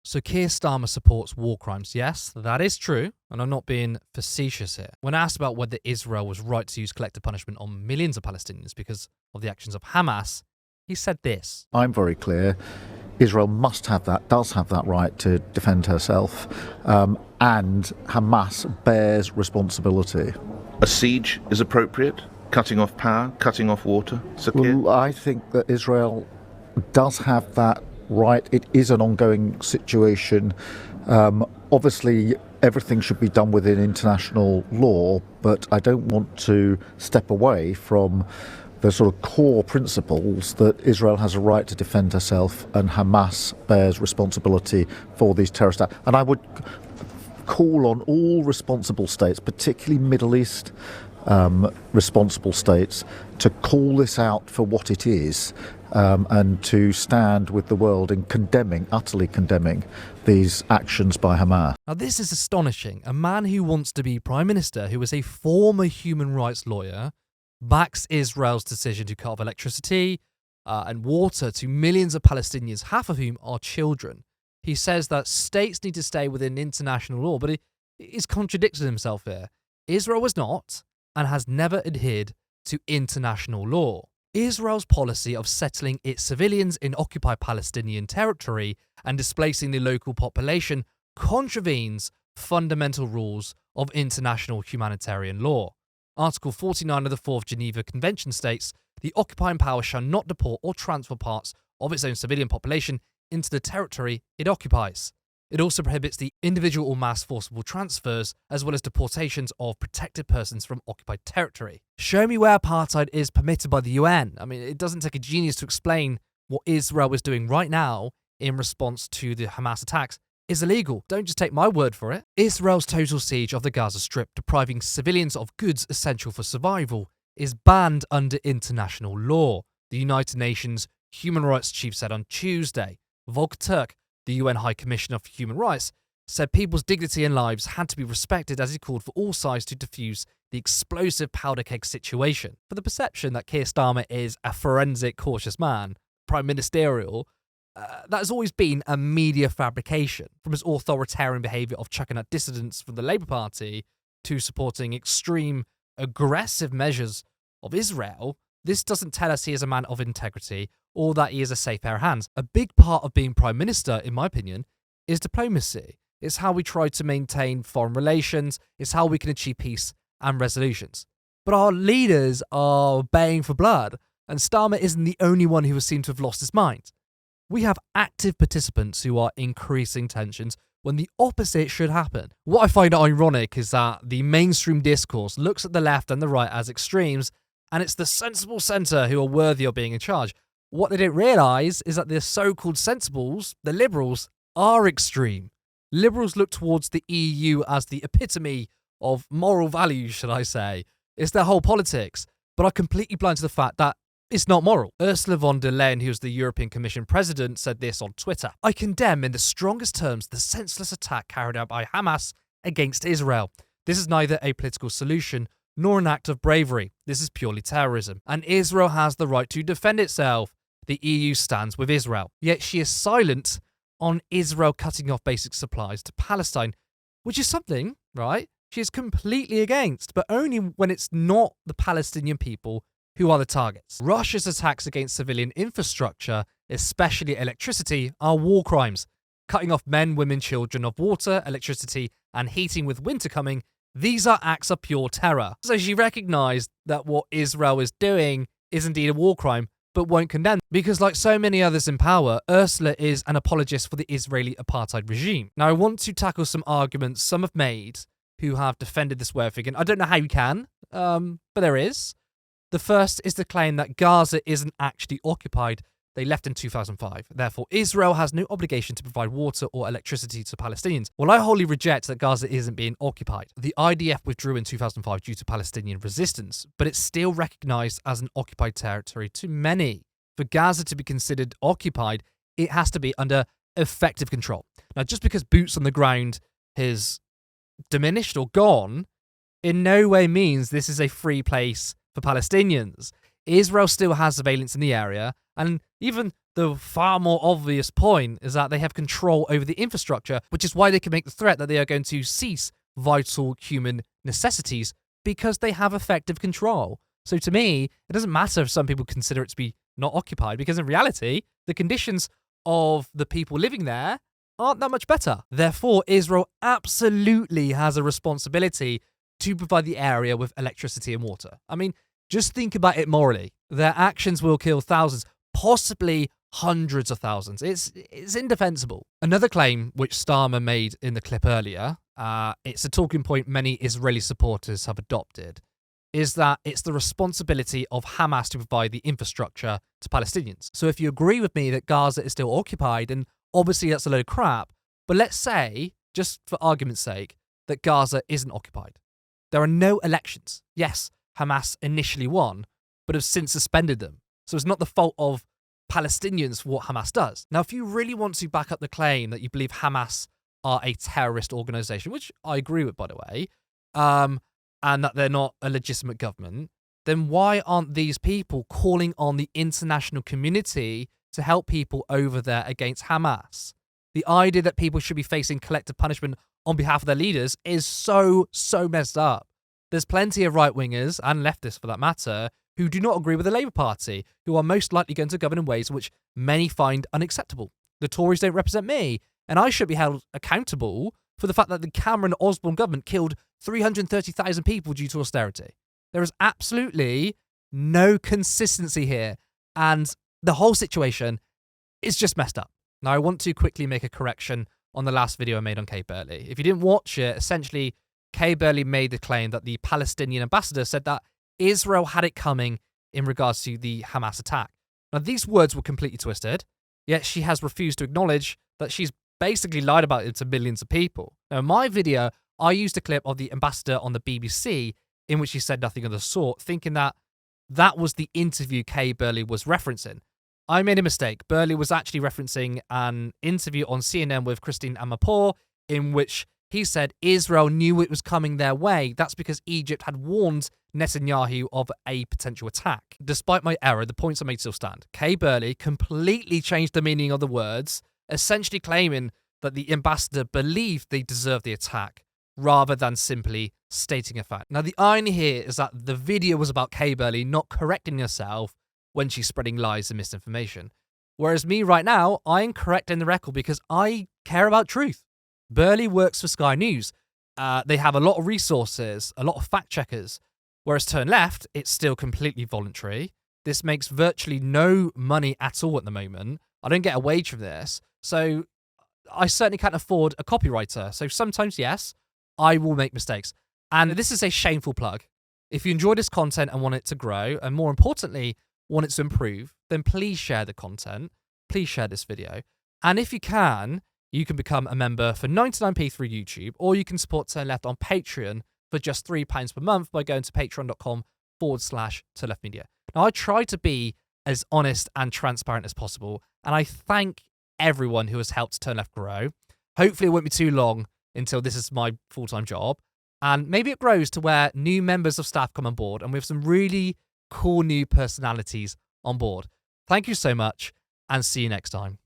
So Keir Starmer supports war crimes. Yes, that is true, and I'm not being facetious here. When asked about whether Israel was right to use collective punishment on millions of Palestinians because of the actions of Hamas, he said this. I'm very clear. Israel does have that right to defend herself, and Hamas bears responsibility. A siege is appropriate? Cutting off power, cutting off water? Well, I think that Israel does have that right. It is an ongoing situation. Obviously, everything should be done within international law, but I don't want to step away from the sort of core principles that Israel has a right to defend herself and Hamas bears responsibility for these terrorist acts. And I would call on all responsible states, particularly Middle East responsible states, to call this out for what it is, and to stand with the world in utterly condemning these actions by Hamas. Now this is astonishing. A man who wants to be Prime Minister, who is a former human rights lawyer, backs Israel's decision to cut off electricity and water to millions of Palestinians, half of whom are children. He says that states need to stay within international law, but he's contradicted himself here. Israel was not and has never adhered to international law. Israel's policy of settling its civilians in occupied Palestinian territory and displacing the local population contravenes fundamental rules of international humanitarian law. Article 49 of the 4th Geneva Convention states, the occupying power shall not deport or transfer parts of its own civilian population into the territory it occupies. It also prohibits the individual or mass forcible transfers, as well as deportations of protected persons from occupied territory. Show me where apartheid is permitted by the UN. I mean, it doesn't take a genius to explain what Israel is doing right now in response to the Hamas attacks is illegal. Don't just take my word for it. Israel's total siege of the Gaza Strip, depriving civilians of goods essential for survival, is banned under international law, the United Nations Human Rights Chief said on Tuesday. Volker Turk, the UN High Commissioner for Human Rights, said people's dignity and lives had to be respected as he called for all sides to defuse the explosive powder keg situation. For the perception that Keir Starmer is a forensic, cautious man, prime ministerial, that has always been a media fabrication. From his authoritarian behaviour of chucking out dissidents from the Labour Party to supporting extreme, aggressive measures of Israel, this doesn't tell us he is a man of integrity or that he is a safe pair of hands. A big part of being Prime Minister, in my opinion, is diplomacy. It's how we try to maintain foreign relations. It's how we can achieve peace and resolutions. But our leaders are baying for blood, and Starmer isn't the only one who has seemed to have lost his mind. We have active participants who are increasing tensions when the opposite should happen. What I find ironic is that the mainstream discourse looks at the left and the right as extremes, and it's the sensible centre who are worthy of being in charge. What they don't realise is that the so-called sensibles, the liberals, are extreme. Liberals look towards the EU as the epitome of moral values, should I say. It's their whole politics, but are completely blind to the fact that it's not moral. Ursula von der Leyen, who is the European Commission president, said this on Twitter. I condemn in the strongest terms the senseless attack carried out by Hamas against Israel. This is neither a political solution nor an act of bravery. This is purely terrorism. And Israel has the right to defend itself. The EU stands with Israel. Yet she is silent on Israel cutting off basic supplies to Palestine, which is something, right, she is completely against, but only when it's not the Palestinian people who are the targets. Russia's attacks against civilian infrastructure, especially electricity, are war crimes. Cutting off men, women, children of water, electricity, and heating with winter coming, these are acts of pure terror. So she recognised that what Israel is doing is indeed a war crime, but won't condemn. Because like so many others in power, Ursula is an apologist for the Israeli apartheid regime. Now I want to tackle some arguments some have made who have defended this way of thinking. I don't know how you can, but there is. The first is the claim that Gaza isn't actually occupied. They left in 2005. Therefore, Israel has no obligation to provide water or electricity to Palestinians. Well, I wholly reject that Gaza isn't being occupied. The IDF withdrew in 2005 due to Palestinian resistance, but it's still recognised as an occupied territory to many. For Gaza to be considered occupied, it has to be under effective control. Now, just because boots on the ground has diminished or gone, in no way means this is a free place for Palestinians. Israel still has surveillance in the area, and even The far more obvious point is that they have control over the infrastructure, which is why they can make the threat that they are going to cease vital human necessities because they have effective control. So to me, it doesn't matter if some people consider it to be not occupied, because in reality, the conditions of the people living there aren't that much better. Therefore, Israel absolutely has a responsibility to provide the area with electricity and water. I mean, just think about it morally. Their actions will kill thousands, possibly hundreds of thousands. It's indefensible. Another claim which Starmer made in the clip earlier, it's a talking point many Israeli supporters have adopted, is that it's the responsibility of Hamas to provide the infrastructure to Palestinians. So if you agree with me that Gaza is still occupied, then obviously that's a load of crap. But let's say, just for argument's sake, that Gaza isn't occupied. There are no elections. Yes, Hamas initially won, but have since suspended them. So it's not the fault of Palestinians for what Hamas does. Now, if you really want to back up the claim that you believe Hamas are a terrorist organization, which I agree with, by the way, and that they're not a legitimate government, then why aren't these people calling on the international community to help people over there against Hamas? The idea that people should be facing collective punishment on behalf of their leaders is so messed up. There's plenty of right-wingers, and leftists for that matter, who do not agree with the Labour Party, who are most likely going to govern in ways which many find unacceptable. The Tories don't represent me, and I should be held accountable for the fact that the Cameron-Osborne government killed 330,000 people due to austerity. There is absolutely no consistency here, and the whole situation is just messed up. Now, I want to quickly make a correction on the last video I made on Kay Burley. If you didn't watch it, essentially, Kay Burley made the claim that the Palestinian ambassador said that Israel had it coming in regards to the Hamas attack. Now, these words were completely twisted, yet she has refused to acknowledge that she's basically lied about it to millions of people. Now, in my video, I used a clip of the ambassador on the BBC in which he said nothing of the sort, thinking that that was the interview Kay Burley was referencing. I made a mistake. Burley was actually referencing an interview on CNN with Christine Amanpour in which he said Israel knew it was coming their way. That's because Egypt had warned Netanyahu of a potential attack. Despite my error, the points I made still stand. Kay Burley completely changed the meaning of the words, essentially claiming that the ambassador believed they deserved the attack, rather than simply stating a fact. Now, the irony here is that the video was about Kay Burley not correcting herself when she's spreading lies and misinformation. Whereas me right now, I am correcting the record because I care about truth. Burley works for Sky News. They have a lot of resources, a lot of fact checkers. Whereas Turn Left, it's still completely voluntary. This makes virtually no money at all at the moment. I don't get a wage from this. So I certainly can't afford a copywriter. So sometimes, yes, I will make mistakes. And this is a shameful plug. If you enjoy this content and want it to grow, and more importantly, want it to improve, then please share the content. Please share this video. And if you can become a member for 99p through YouTube, or you can support Turn Left on Patreon for just £3 per month by going to patreon.com/turnleftmedia. Now, I try to be as honest and transparent as possible, and I thank everyone who has helped Turn Left grow. Hopefully it won't be too long until this is my full-time job, and maybe it grows to where new members of staff come on board, and we have some really cool new personalities on board. Thank you so much, and see you next time.